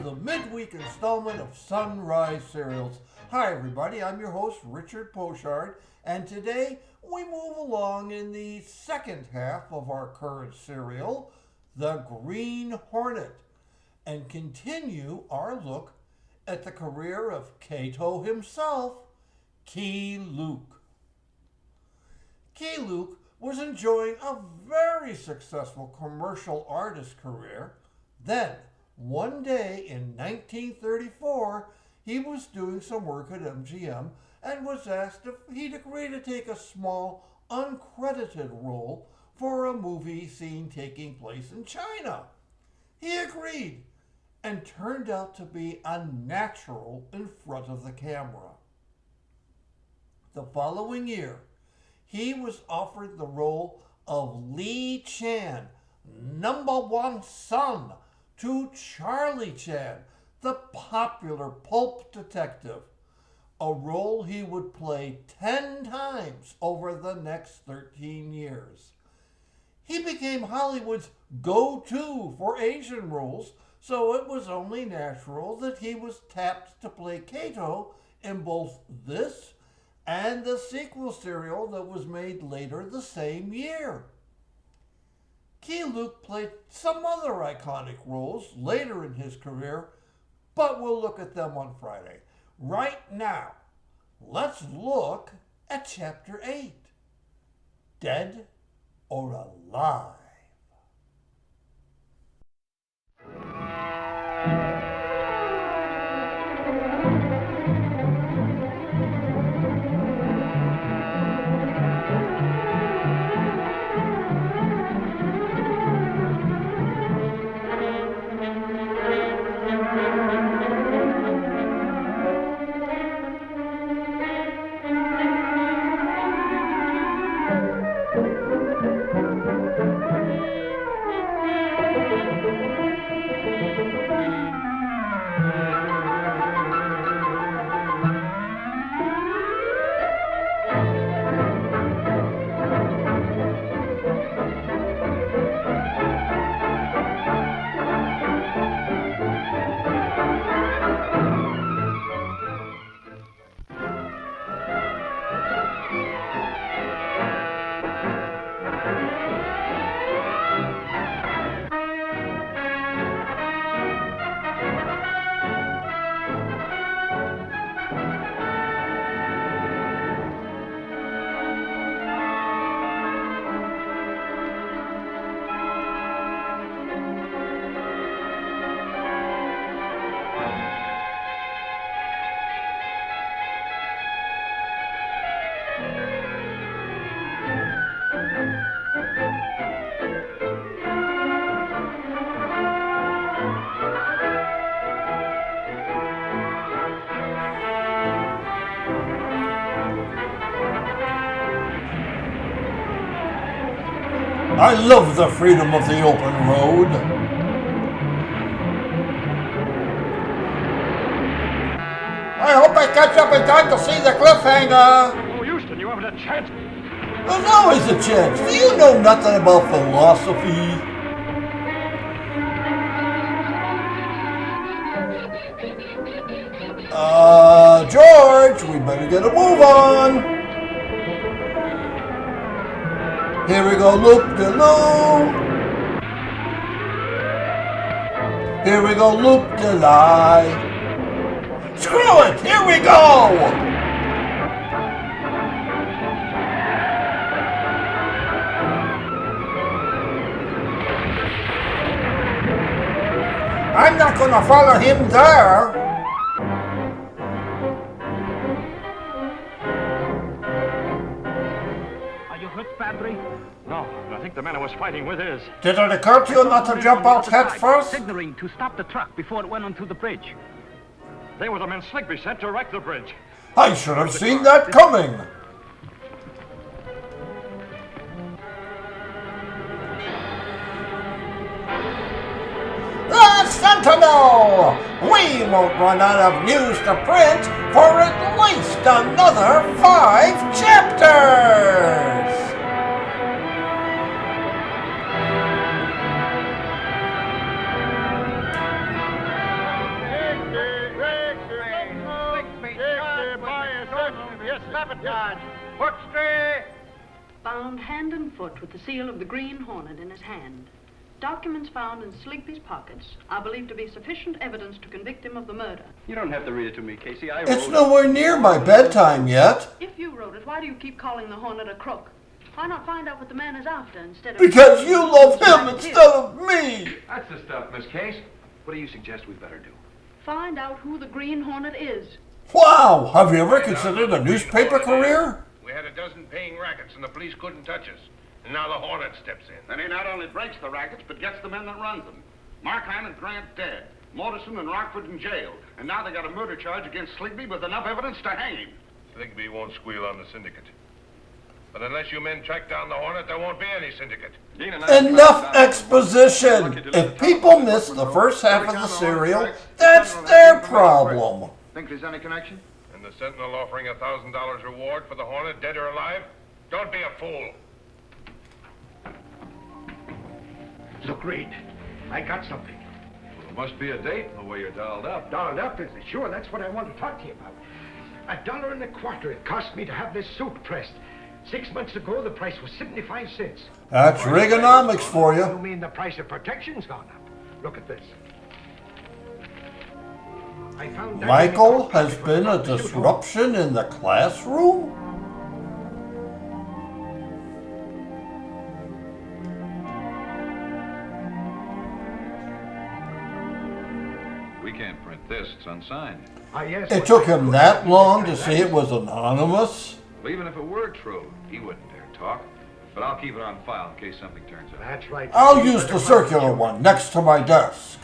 the midweek installment of Sunrise Serials. Hi everybody, I'm your host Richard Pochard, and today we move along in the second half of our current serial, The Green Hornet, and continue our look at the career of Kato himself, Key Luke. Key Luke was enjoying a very successful commercial artist career. Then, one day in 1934, he was doing some work at MGM and was asked if he'd agree to take a small, uncredited role for a movie scene taking place in China. He agreed and turned out to be a natural in front of the camera. The following year, he was offered the role of Lee Chan, number one son to Charlie Chan, the popular pulp detective, a role he would play 10 times over the next 13 years. He became Hollywood's go-to for Asian roles, so it was only natural that he was tapped to play Kato in both this and the sequel serial that was made later the same year. Key Luke played some other iconic roles later in his career, but we'll look at them on Friday. Right now, let's look at Chapter 8, Dead or Alive. I love the freedom of the open road. I hope I catch up in time to see the cliffhanger. Oh, Houston, you haven't a chance. There's always a chance. Do you know nothing about philosophy? George, we better get a move on. Here we go, loop-de-loo. Here we go, loop-de-lie. Screw it, here we go! I'm not gonna follow him there. Badly? No, I think the man I was fighting with is. Did it occur to you not to jump out head first? Signaling to stop the truck before it went onto the bridge. They were the men Sligby sent to wreck the bridge. I should have seen that coming. Sentinel! We won't run out of news to print for at least another 5 chapters! Yes, sabotage. Foot straight. Found hand and foot with the seal of the Green Hornet in his hand. Documents found in Sligby's pockets are believed to be sufficient evidence to convict him of the murder. You don't have to read it to me, Casey. I wrote It's nowhere near my bedtime yet. If you wrote it, why do you keep calling the Hornet a crook? Why not find out what the man is after instead of... Because you love him instead of me. That's the stuff, Miss Case. What do you suggest we better do? Find out who the Green Hornet is. Wow, have you ever considered a newspaper career? We had a dozen paying rackets and the police couldn't touch us. And now the Hornet steps in. Then he not only breaks the rackets, but gets the men that runs them. Markheim and Grant dead. Morrison and Rockford in jail. And now they got a murder charge against Sligby with enough evidence to hang him. Sligby won't squeal on the syndicate. But unless you men track down the Hornet, there won't be any syndicate. Enough exposition. If people miss the first half of the serial, that's their problem. Think there's any connection? And the Sentinel offering $1,000 reward for the Hornet, dead or alive? Don't be a fool. Look, Reed, I got something. There must be a date the way you're dialed up. Dialed up, is it? Sure, that's what I want to talk to you about. $1.25 it cost me to have this suit pressed. 6 months ago, the price was 75 cents. That's Reaganomics for You you. mean the price of protection's gone up? Look at this. I found Michael has been a disruption in the classroom? We can't print this. It's unsigned. Yes, It took him that long to see it was anonymous? Well, even if it were true, he wouldn't dare talk. But I'll keep it on file in case something turns up. That's right. I'll use the circular one next to my desk.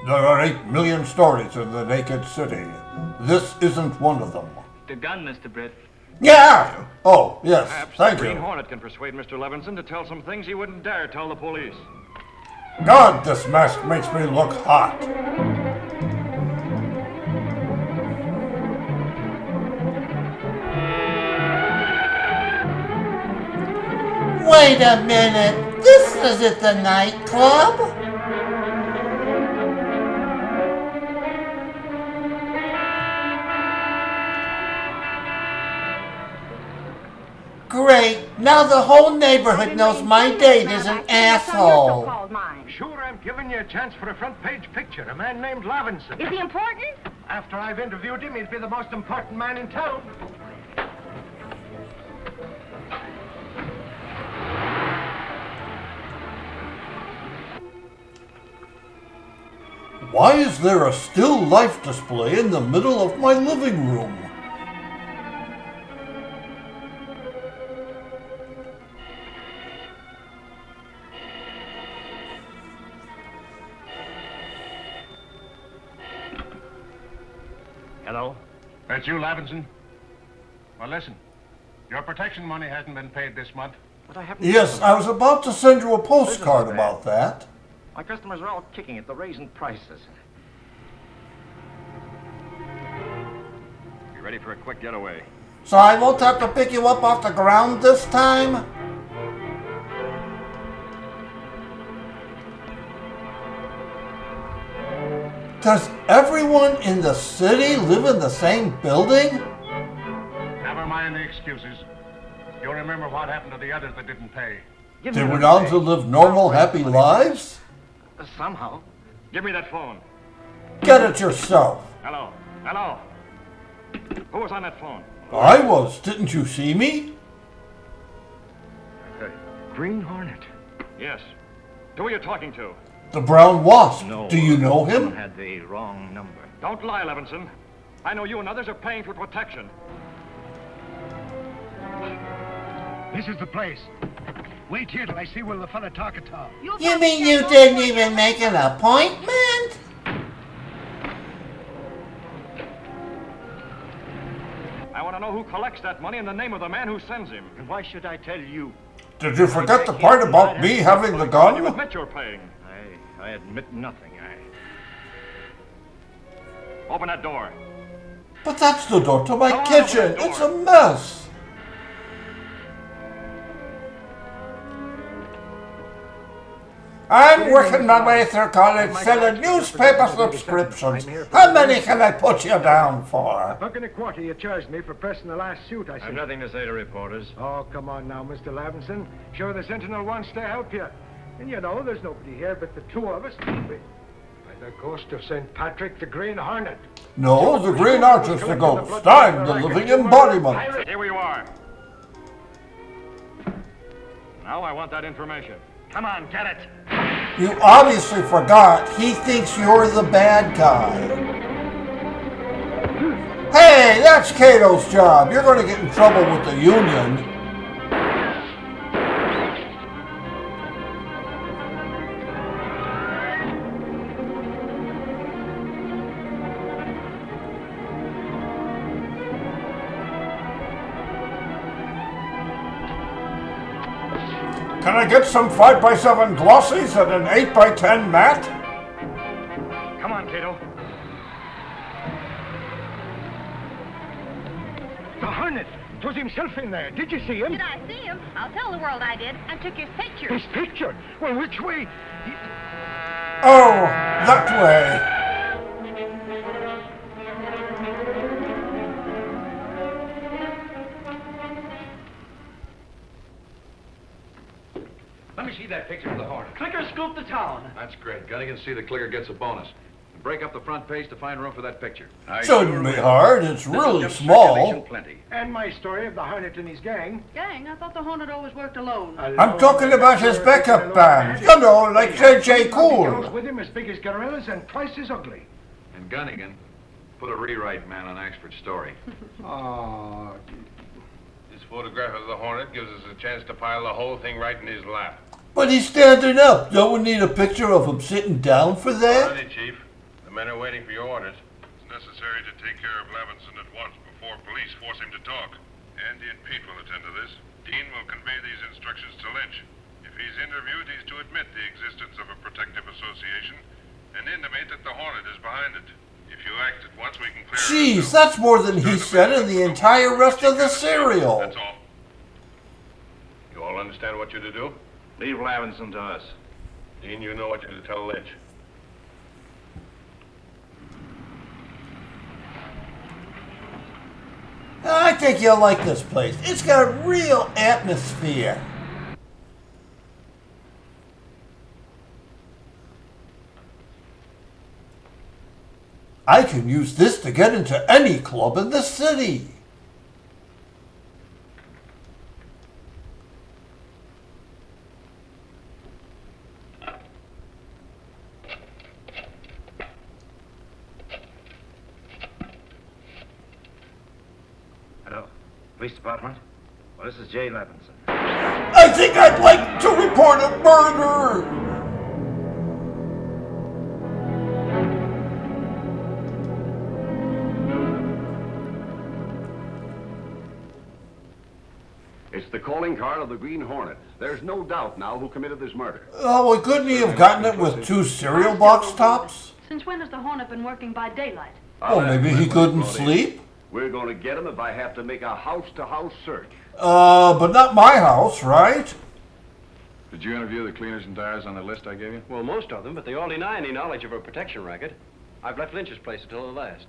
There are 8 million stories in the naked city. This isn't one of them. The gun, Mr. Britt. Yeah! Oh, yes, Perhaps thank the Green you. Hornet can persuade Mr. Levinson to tell some things he wouldn't dare tell the police. God, this mask makes me look hot. Wait a minute. This isn't the nightclub. Great. Now the whole neighborhood knows my date is an asshole. Sure, I'm giving you a chance for a front page picture. A man named Levinson. Is he important? After I've interviewed him, he'll be the most important man in town. Why is there a still life display in the middle of my living room? Hello? That's you, Levinson? Well, listen. Your protection money hasn't been paid this month. But I haven't... Yes, I was about to send you a postcard about that. My customers are all kicking it. They're raising prices. You ready for a quick getaway? So I won't have to pick you up off the ground this time? Does everyone in the city live in the same building? Never mind the excuses. You'll remember what happened to the others that didn't pay. Give They me went that on to thing. live normal, happy lives? Somehow. Give me that phone. Get it yourself. Hello? Hello? Who was on that phone? I was. Didn't you see me? Green Hornet. Yes. Who are you talking to? The Brown Wasp. No. Do you know him? You had the wrong number. Don't lie, Levinson. I know you and others are paying for protection. This is the place. Wait here till I see where the fella talking to. You mean you didn't even make an appointment? I want to know who collects that money and the name of the man who sends him. And why should I tell you? Did you forget the part about me having the You gun? admit you're paying. I admit nothing. Open that door. But that's the door to my Come on, kitchen. open the It's door. a mess. I'm working my way through college selling newspaper subscriptions. How many can I put you down for? $1.25 you charged me for pressing the last suit, I I've said. nothing to say to reporters. Oh, come on now, Mr. Levinson. Sure, the Sentinel wants to help you. And you know, there's nobody here but the two of us. By the ghost of St. Patrick, the Green Hornet. No, the Green Archer's the ghost. I'm the living embodiment. Here we are. Now I want that information. Come on, get it. You obviously forgot. He thinks you're the bad guy. Hey, that's Cato's job. You're going to get in trouble with the union. Can I get some 5x7 glossies and an 8x10 mat? Come on, Cato. The Hornet! 'Twas himself in there. Did you see him? Did I see him? I'll tell the world I did, and took his picture. His picture? Well, which way? Oh, that way. Let me see that picture of the Hornet. Clicker scooped the town. That's great. Gunnigan, see the clicker gets a bonus. And break up the front page to find room for that picture. Shouldn't be hard. It's really small. Plenty. And my story of the Hornet and his gang. Gang? I thought the Hornet always worked alone. I'm talking about his backup band. You know, like J.J. Cool. With him as big as gorillas and twice as ugly. And Gunnigan, put a rewrite man on Axford's story. Oh, This photograph of the Hornet gives us a chance to pile the whole thing right in his lap. But he's standing up. Don't we need a picture of him sitting down for that? Ready, Chief. The men are waiting for your orders. It's necessary to take care of Levinson at once before police force him to talk. Andy and Pete will attend to this. Dean will convey these instructions to Lynch. If he's interviewed, he's to admit the existence of a protective association and intimate that the Hornet is behind it. If you act at once, we can clear it. Jeez, that's more than he said in the entire rest of the serial. That's all. You all understand what you're to do? Leave Levinson to us. Dean, you know what you're to tell Lynch. I think you'll like this place. It's got a real atmosphere. I can use this to get into any club in the city. Hello. Police department? Well, this is Jay Levinson. I think I'd like to report a murder. It's the calling card of the Green Hornet. There's no doubt now who committed this murder. Oh, well, couldn't he have gotten it with 2 cereal box tops? Since when has the Hornet been working by daylight? Oh, maybe he couldn't sleep? We're going to get him if I have to make a house-to-house search. But not my house, right? Did you interview the cleaners and dyers on the list I gave you? Well, most of them, but they all deny any knowledge of a protection racket. I've left Lynch's place until the last.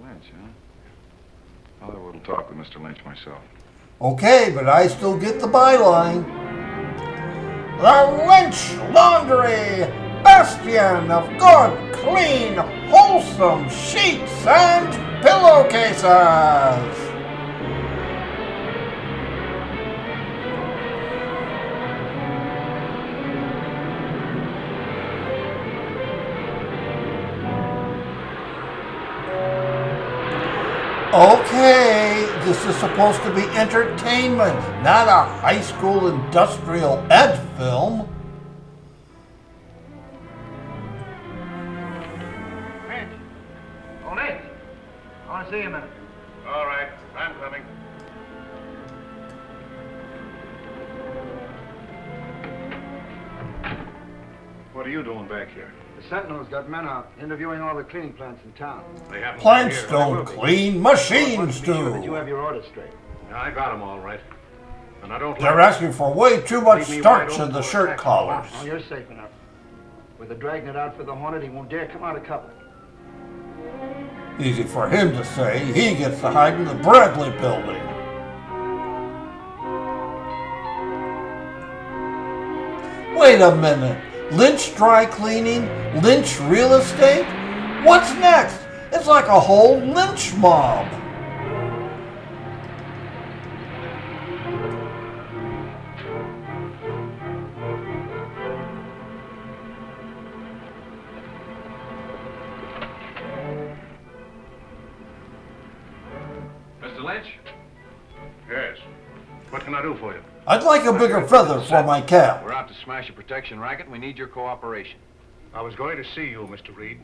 Lynch, huh? I'll have a little talk with Mr. Lynch myself. Okay, but I still get the byline. The Lynch Laundry, bastion of good, clean, wholesome sheets and pillowcases. Okay, this is supposed to be entertainment, not a high school industrial ed film. Lynch. Oh, Lynch. I want to see you a minute. All right, I'm coming. What are you doing back here? The Sentinel's got men out interviewing all the cleaning plants in town. They haven't Plants don't clean, machines Be sure that you do. have your orders straight. Yeah, I got them all right. And I don't They're asking for way too much starch in the shirt collars. Oh, you're safe enough. With the dragnet out for the Hornet, he won't dare come out of cover. Easy for him to say. He gets to hide in the Bradley building. Wait a minute. Lynch Dry Cleaning? Lynch Real Estate? What's next? It's like a whole lynch mob. Mr. Lynch? Yes. What can I do for you? I'd like a bigger feather for my cap. We're out to smash a protection racket, and we need your cooperation. I was going to see you, Mr. Reed.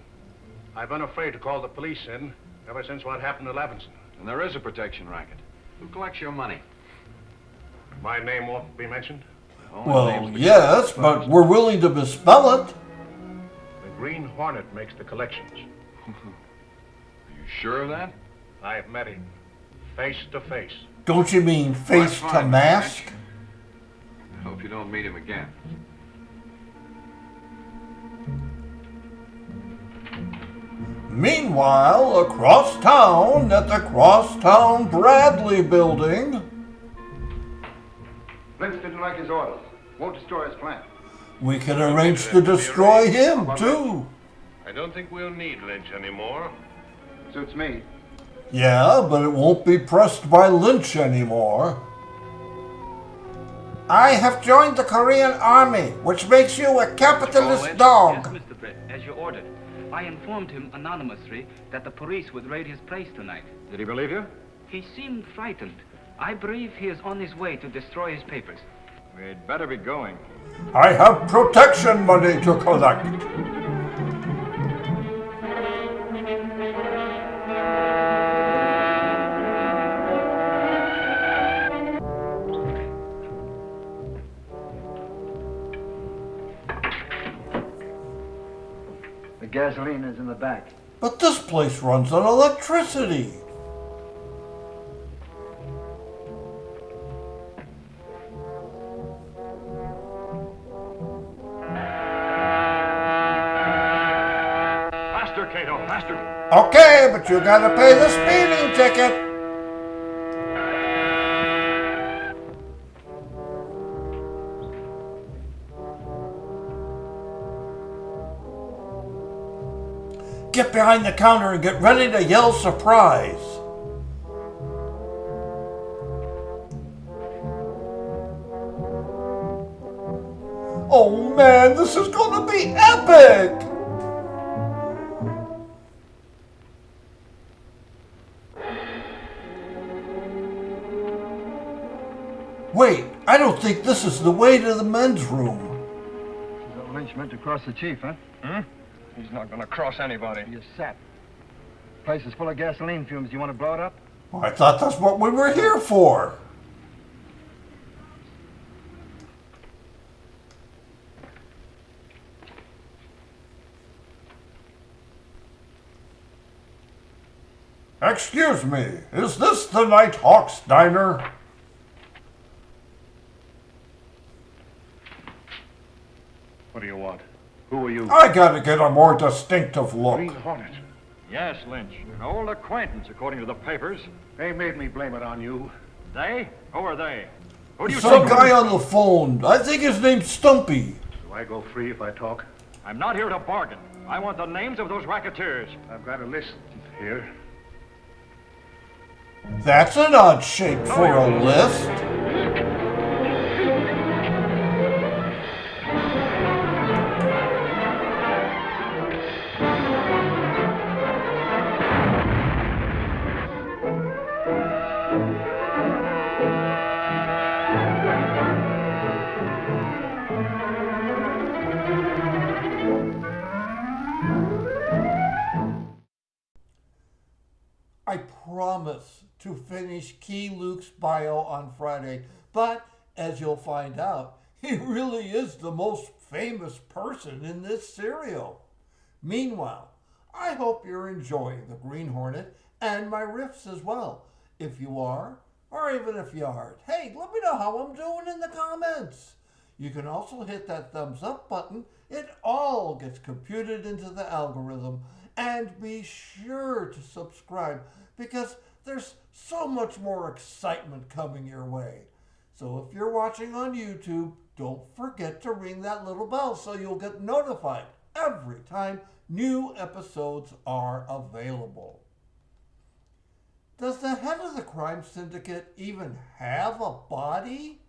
I've been afraid to call the police in ever since what happened to Levinson. And there is a protection racket. Who collects your money? My name won't be mentioned. Well, yes, but we're willing to misspell it. The Green Hornet makes the collections. Are you sure of that? I've met him, face to face. Don't you mean face to mask? I hope you don't meet him again. Meanwhile, across town at the Crosstown Bradley building. Lynch didn't like his orders. Won't destroy his plant. We can arrange to destroy him, too. I don't think we'll need Lynch anymore. Suits me. Yeah, but it won't be pressed by Lynch anymore. I have joined the Korean Army, which makes you a capitalist dog. Yes, Mr. Brett, as you ordered. I informed him anonymously that the police would raid his place tonight. Did he believe you? He seemed frightened. I believe he is on his way to destroy his papers. We'd better be going. I have protection money to collect. The gasoline is in the back. But this place runs on electricity. Faster, Cato, faster. Okay, but you gotta pay the speeding ticket. Get behind the counter and get ready to yell surprise. Oh man, this is gonna be epic! Wait, I don't think this is the way to the men's room. So Lynch meant to cross the chief, huh? He's not going to cross anybody. You're set. Place is full of gasoline fumes. You want to blow it up? Well, I thought that's what we were here for. Excuse me, is this the Nighthawk's Diner? What do you want? Who are you? I gotta get a more distinctive look. Green Hornet. Yes, Lynch. An old acquaintance, according to the papers. They made me blame it on you. They? Who are they? Who do you Some think? guy on the phone. I think his name's Stumpy. Do I go free if I talk? I'm not here to bargain. I want the names of those racketeers. I've got a list here. That's an odd shape for a list. I promise to finish Key Luke's bio on Friday, but as you'll find out, he really is the most famous person in this serial. Meanwhile, I hope you're enjoying the Green Hornet and my riffs as well. If you are, or even if you aren't, hey, let me know how I'm doing in the comments. You can also hit that thumbs up button It all gets computed into the algorithm. And be sure to subscribe because there's so much more excitement coming your way. So if you're watching on YouTube, don't forget to ring that little bell so you'll get notified every time new episodes are available. Does the head of the crime syndicate even have a body?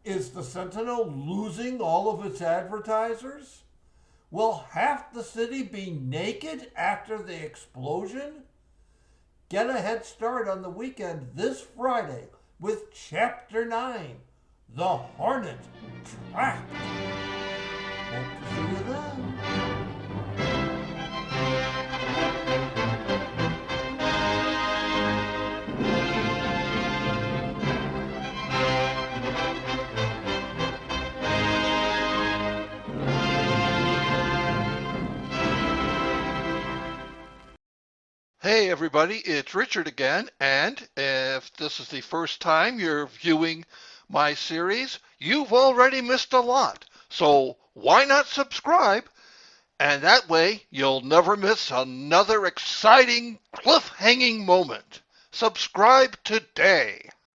Is the Sentinel losing all of its advertisers? Will half the city be naked after the explosion? Get a head start on the weekend this Friday with Chapter 9, The Hornet Trapped. Hope to see you then. Hey everybody, it's Richard again, and if this is the first time you're viewing my series, you've already missed a lot. So why not subscribe? And that way you'll never miss another exciting cliffhanging moment. Subscribe today.